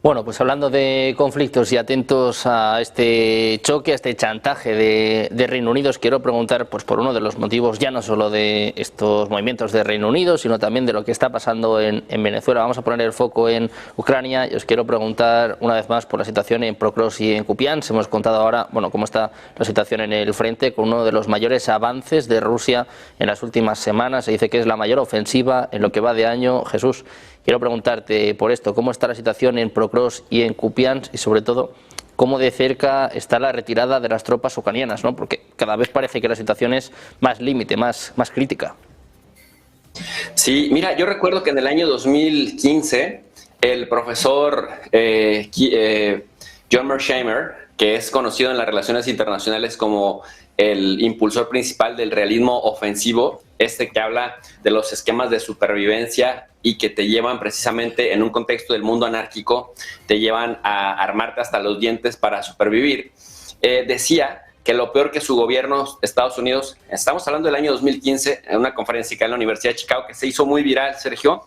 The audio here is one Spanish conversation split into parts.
Bueno, pues hablando de conflictos y atentos a este choque, a este chantaje de Reino Unido, os quiero preguntar pues por uno de los motivos, ya no solo de estos movimientos de Reino Unido, sino también de lo que está pasando en Venezuela. Vamos a poner el foco en Ucrania y os quiero preguntar una vez más por la situación en Pokrovsk y en Kupiansk. Hemos contado ahora, bueno, cómo está la situación en el frente, con uno de los mayores avances de Rusia en las últimas semanas. Se dice que es la mayor ofensiva en lo que va de año. Jesús, quiero preguntarte por esto, ¿cómo está la situación en Pokrovsk y en Kupiansk y sobre todo cómo de cerca está la retirada de las tropas ucranianas, ¿no? Porque cada vez parece que la situación es más límite, más crítica? Sí, mira, yo recuerdo que en el año 2015 el profesor John Mearsheimer, que es conocido en las relaciones internacionales como el impulsor principal del realismo ofensivo, que habla de los esquemas de supervivencia y que te llevan precisamente en un contexto del mundo anárquico, te llevan a armarte hasta los dientes para supervivir, decía que lo peor que su gobierno, Estados Unidos, estamos hablando del año 2015, en una conferencia en la Universidad de Chicago que se hizo muy viral, Sergio,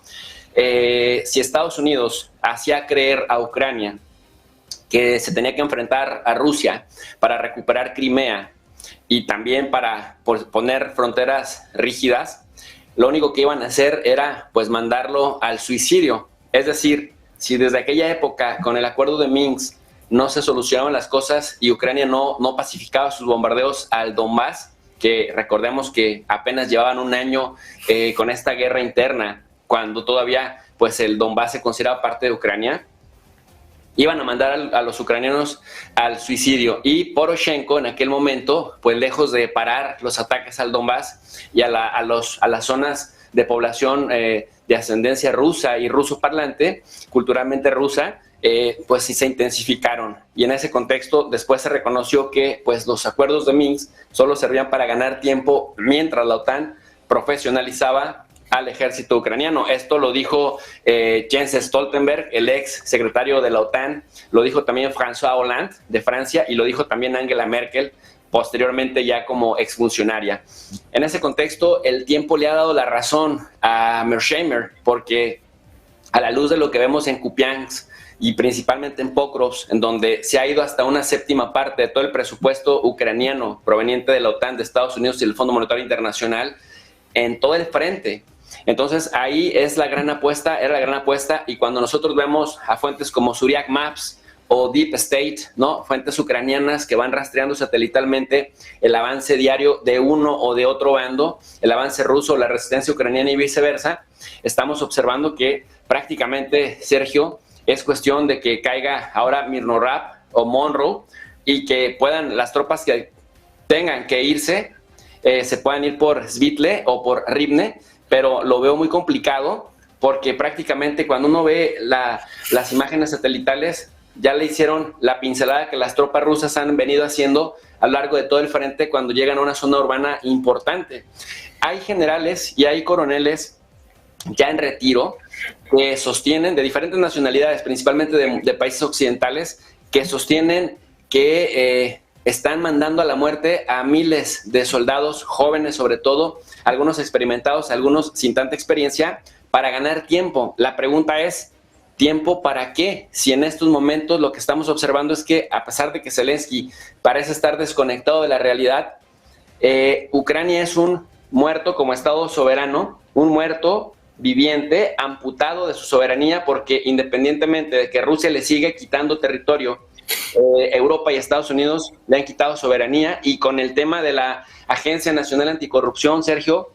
si Estados Unidos hacía creer a Ucrania que se tenía que enfrentar a Rusia para recuperar Crimea y también para poner fronteras rígidas, lo único que iban a hacer era pues mandarlo al suicidio. Es decir, si desde aquella época con el acuerdo de Minsk no se solucionaban las cosas y Ucrania no pacificaba sus bombardeos al Donbass, que recordemos que apenas llevaban un año con esta guerra interna, cuando todavía pues el Donbass se consideraba parte de Ucrania, iban a mandar a los ucranianos al suicidio. Y Poroshenko en aquel momento, pues lejos de parar los ataques al Donbass y a las zonas de población de ascendencia rusa y ruso parlante, culturalmente rusa, pues sí se intensificaron. Y en ese contexto después se reconoció que pues los acuerdos de Minsk solo servían para ganar tiempo mientras la OTAN profesionalizaba al ejército ucraniano. Esto lo dijo Jens Stoltenberg, el ex secretario de la OTAN, lo dijo también François Hollande de Francia y lo dijo también Angela Merkel, posteriormente ya como exfuncionaria. En ese contexto, el tiempo le ha dado la razón a Mearsheimer, porque a la luz de lo que vemos en Kupiansk y principalmente en Pokrovsk, en donde se ha ido hasta una séptima parte de todo el presupuesto ucraniano proveniente de la OTAN, de Estados Unidos y el Fondo Monetario Internacional, en todo el frente. Entonces ahí es la gran apuesta, era la gran apuesta, y cuando nosotros vemos a fuentes como Zodiac Maps o Deep State, ¿no? Fuentes ucranianas que van rastreando satelitalmente el avance diario de uno o de otro bando, el avance ruso, la resistencia ucraniana y viceversa, estamos observando que prácticamente, Sergio, es cuestión de que caiga ahora Mirnorab o Monroe y que puedan las tropas que tengan que irse, se puedan ir por Svitle o por Rivne, pero lo veo muy complicado porque prácticamente cuando uno ve las imágenes satelitales ya le hicieron la pincelada que las tropas rusas han venido haciendo a lo largo de todo el frente cuando llegan a una zona urbana importante. Hay generales y hay coroneles ya en retiro que sostienen, de diferentes nacionalidades, principalmente de países occidentales, que sostienen que están mandando a la muerte a miles de soldados jóvenes, sobre todo, algunos experimentados, algunos sin tanta experiencia, para ganar tiempo. La pregunta es, ¿tiempo para qué? Si en estos momentos lo que estamos observando es que, a pesar de que Zelensky parece estar desconectado de la realidad, Ucrania es un muerto como Estado soberano, un muerto viviente, amputado de su soberanía, porque independientemente de que Rusia le sigue quitando territorio, Europa y Estados Unidos le han quitado soberanía. Y con el tema de la Agencia Nacional Anticorrupción, Sergio,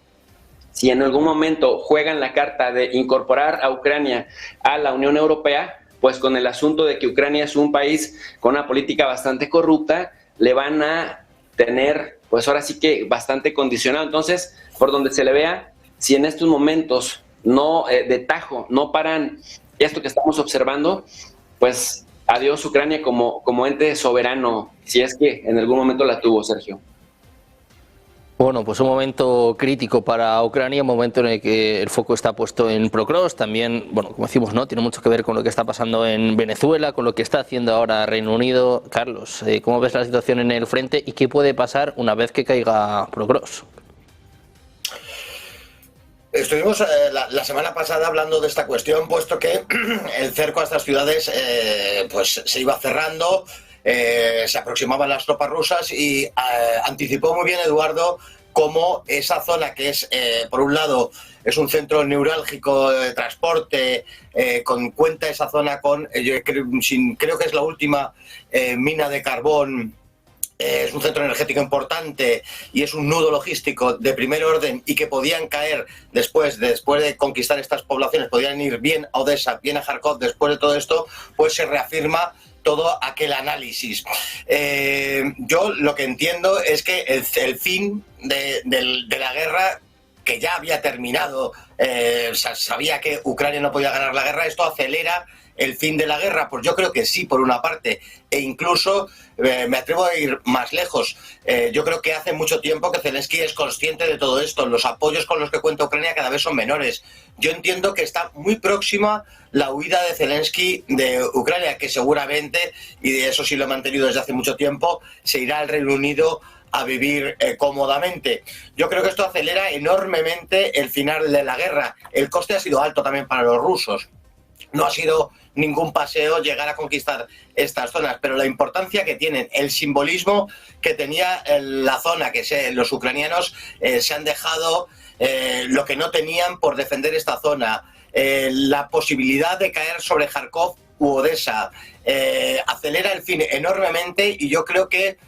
si en algún momento juegan la carta de incorporar a Ucrania a la Unión Europea, pues con el asunto de que Ucrania es un país con una política bastante corrupta, le van a tener, pues ahora sí que bastante condicionado. Entonces, por donde se le vea, si en estos momentos no de tajo no paran esto que estamos observando, pues adiós Ucrania como ente soberano, si es que en algún momento la tuvo, Sergio. Bueno, pues un momento crítico para Ucrania, un momento en el que el foco está puesto en Pokrovsk, también, bueno, como decimos, ¿no? Tiene mucho que ver con lo que está pasando en Venezuela, con lo que está haciendo ahora Reino Unido. Carlos, ¿cómo ves la situación en el frente y qué puede pasar una vez que caiga Pokrovsk? estuvimos la semana pasada hablando de esta cuestión, puesto que el cerco a estas ciudades pues se iba cerrando, se aproximaban las tropas rusas y anticipó muy bien Eduardo cómo esa zona que es, por un lado, es un centro neurálgico de transporte, cuenta esa zona con, creo que es la última mina de carbón. Es un centro energético importante y es un nudo logístico de primer orden, y que podían caer después de conquistar estas poblaciones, podían ir bien a Odessa, bien a Kharkov. Después de todo esto, pues se reafirma todo aquel análisis. Yo lo que entiendo es que el fin de la guerra, que ya había terminado, sabía que Ucrania no podía ganar la guerra, esto acelera el fin de la guerra. Pues yo creo que sí, por una parte, e incluso me atrevo a ir más lejos. Yo creo que hace mucho tiempo que Zelensky es consciente de todo esto. Los apoyos con los que cuenta Ucrania cada vez son menores. Yo entiendo que está muy próxima la huida de Zelensky de Ucrania, que seguramente, y de eso sí lo he mantenido desde hace mucho tiempo, se irá al Reino Unido a vivir cómodamente. Yo creo que esto acelera enormemente el final de la guerra. El coste ha sido alto también para los rusos. No ha sido ningún paseo llegar a conquistar estas zonas, pero la importancia que tienen, el simbolismo que tenía la zona, que los ucranianos se han dejado lo que no tenían por defender esta zona, la posibilidad de caer sobre Kharkov u Odessa, acelera el fin enormemente, y yo creo que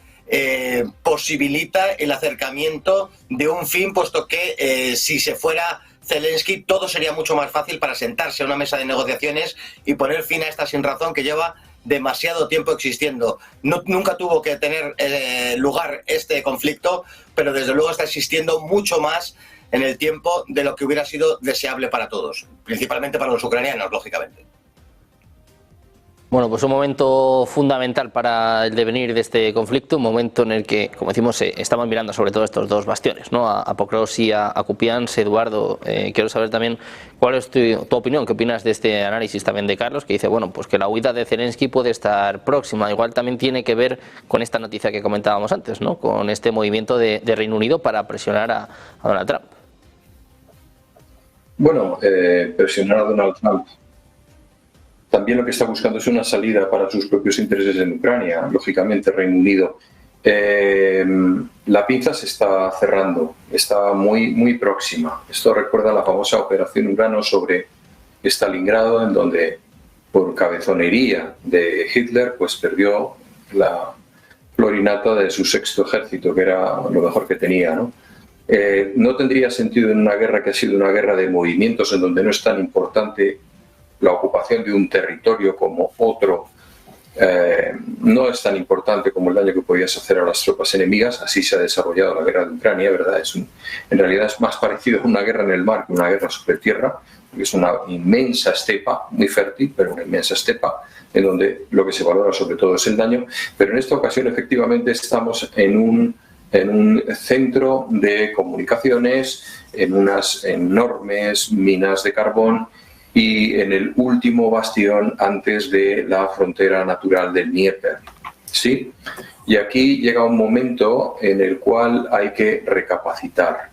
posibilita el acercamiento de un fin, puesto que si se fuera Zelensky, todo sería mucho más fácil para sentarse a una mesa de negociaciones y poner fin a esta sinrazón que lleva demasiado tiempo existiendo. Nunca tuvo que tener lugar este conflicto, pero desde luego está existiendo mucho más en el tiempo de lo que hubiera sido deseable para todos, principalmente para los ucranianos, lógicamente. Bueno, pues un momento fundamental para el devenir de este conflicto, un momento en el que, como decimos, estamos mirando sobre todo estos dos bastiones, ¿no? A Pokrovsk y a Kupiansk. Eduardo, quiero saber también cuál es tu opinión, qué opinas de este análisis también de Carlos, que dice, bueno, pues que la huida de Zelensky puede estar próxima. Igual también tiene que ver con esta noticia que comentábamos antes, ¿no? Con este movimiento de Reino Unido para presionar a Donald Trump. Bueno, presionar a Donald Trump. También lo que está buscando es una salida para sus propios intereses en Ucrania, lógicamente Reino Unido. La pinza se está cerrando, está muy próxima. Esto recuerda la famosa Operación Urano sobre Stalingrado, en donde por cabezonería de Hitler pues perdió la florinata de su sexto ejército, que era lo mejor que tenía, ¿no? No tendría sentido en una guerra que ha sido una guerra de movimientos, en donde no es tan importante la ocupación de un territorio como otro, no es tan importante como el daño que podías hacer a las tropas enemigas. Así se ha desarrollado la guerra de Ucrania, ¿verdad? En realidad es más parecido a una guerra en el mar que una guerra sobre tierra, porque es una inmensa estepa, muy fértil, pero una inmensa estepa, en donde lo que se valora sobre todo es el daño. Pero en esta ocasión efectivamente estamos en un centro de comunicaciones, en unas enormes minas de carbón, y en el último bastión antes de la frontera natural del Dnieper, ¿sí? Y aquí llega un momento en el cual hay que recapacitar.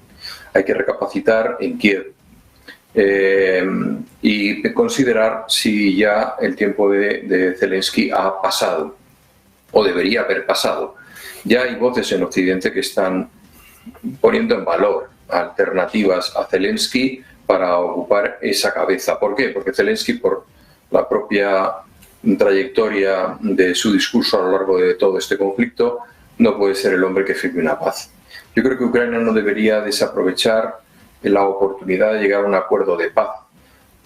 Hay que recapacitar en Kiev y considerar si ya el tiempo de Zelensky ha pasado o debería haber pasado. Ya hay voces en Occidente que están poniendo en valor alternativas a Zelensky para ocupar esa cabeza. ¿Por qué? Porque Zelensky, por la propia trayectoria de su discurso a lo largo de todo este conflicto, no puede ser el hombre que firme una paz. Yo creo que Ucrania no debería desaprovechar la oportunidad de llegar a un acuerdo de paz.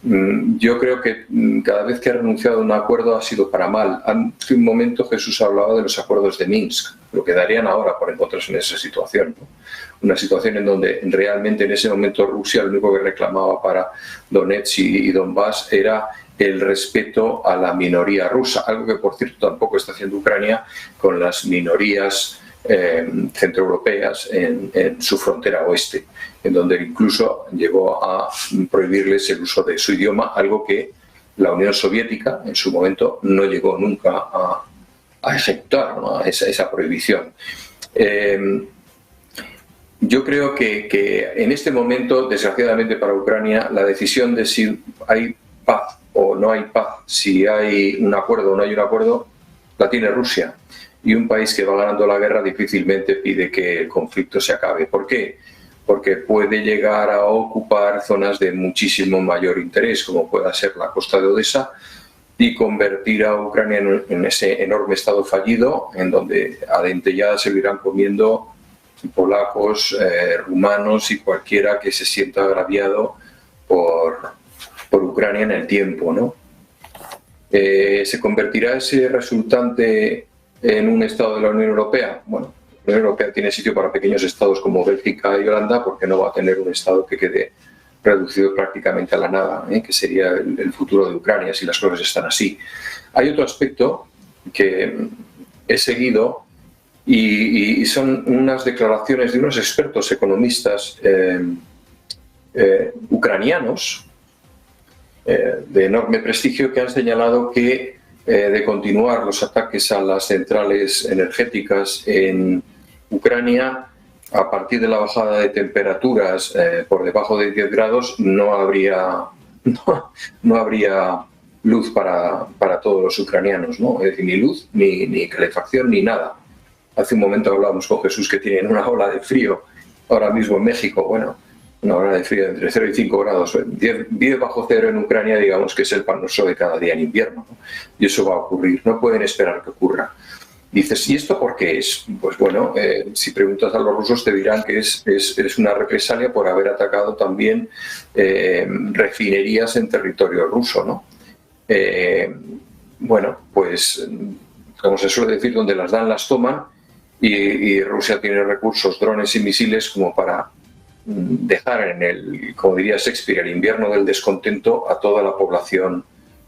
Yo creo que cada vez que ha renunciado a un acuerdo ha sido para mal. Hace un momento Jesús hablaba de los acuerdos de Minsk, lo que darían ahora por encontrarse en esa situación, ¿no? Una situación en donde realmente en ese momento Rusia lo único que reclamaba para Donetsk y Donbass era el respeto a la minoría rusa, algo que por cierto tampoco está haciendo Ucrania con las minorías centroeuropeas en su frontera oeste, en donde incluso llegó a prohibirles el uso de su idioma, algo que la Unión Soviética en su momento no llegó nunca a ejecutar, ¿no? esa prohibición. Yo creo que en este momento, desgraciadamente para Ucrania, la decisión de si hay paz o no hay paz, si hay un acuerdo o no hay un acuerdo, la tiene Rusia. Y un país que va ganando la guerra difícilmente pide que el conflicto se acabe. ¿Por qué? Porque puede llegar a ocupar zonas de muchísimo mayor interés, como pueda ser la costa de Odessa, y convertir a Ucrania en ese enorme estado fallido, en donde a dentelladas se irán comiendo polacos, rumanos y cualquiera que se sienta agraviado por Ucrania en el tiempo, ¿no? ¿Se convertirá ese resultante en un estado de la Unión Europea? Bueno, la Unión Europea tiene sitio para pequeños estados como Bélgica y Holanda, porque no va a tener un estado que quede reducido prácticamente a la nada, que sería el futuro de Ucrania si las cosas están así. Hay otro aspecto que he seguido y son unas declaraciones de unos expertos economistas ucranianos de enorme prestigio, que han señalado que de continuar los ataques a las centrales energéticas en Ucrania, a partir de la bajada de temperaturas por debajo de 10 grados, no habría luz para todos los ucranianos, ¿no? Es decir, ni luz, ni calefacción, ni nada. Hace un momento hablábamos con Jesús que tienen una ola de frío ahora mismo en México. Bueno, una ola de frío entre 0 y 5 grados. 10 bajo cero en Ucrania, digamos que es el pan nuestro de cada día en invierno, ¿no? Y eso va a ocurrir, no pueden esperar que ocurra. Dices, ¿y esto por qué es? Pues bueno, si preguntas a los rusos te dirán que es una represalia por haber atacado también refinerías en territorio ruso, ¿no? Bueno, pues como se suele decir, donde las dan las toman, y Rusia tiene recursos, drones y misiles como para dejar en el, como diría Shakespeare, el invierno del descontento a toda la población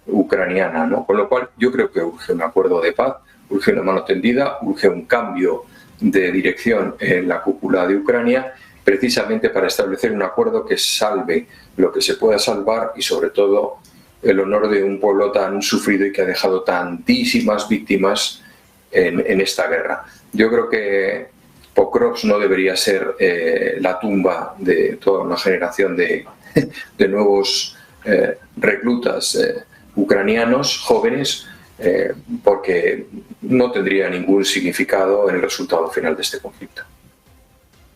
ucraniana, ¿no? Con lo cual yo creo que urge un acuerdo de paz, urge una mano tendida, urge un cambio de dirección en la cúpula de Ucrania, precisamente para establecer un acuerdo que salve lo que se pueda salvar y sobre todo el honor de un pueblo tan sufrido y que ha dejado tantísimas víctimas en esta guerra. Yo creo que Pokrovsk no debería ser la tumba de toda una generación de nuevos reclutas ucranianos jóvenes, porque no tendría ningún significado en el resultado final de este conflicto.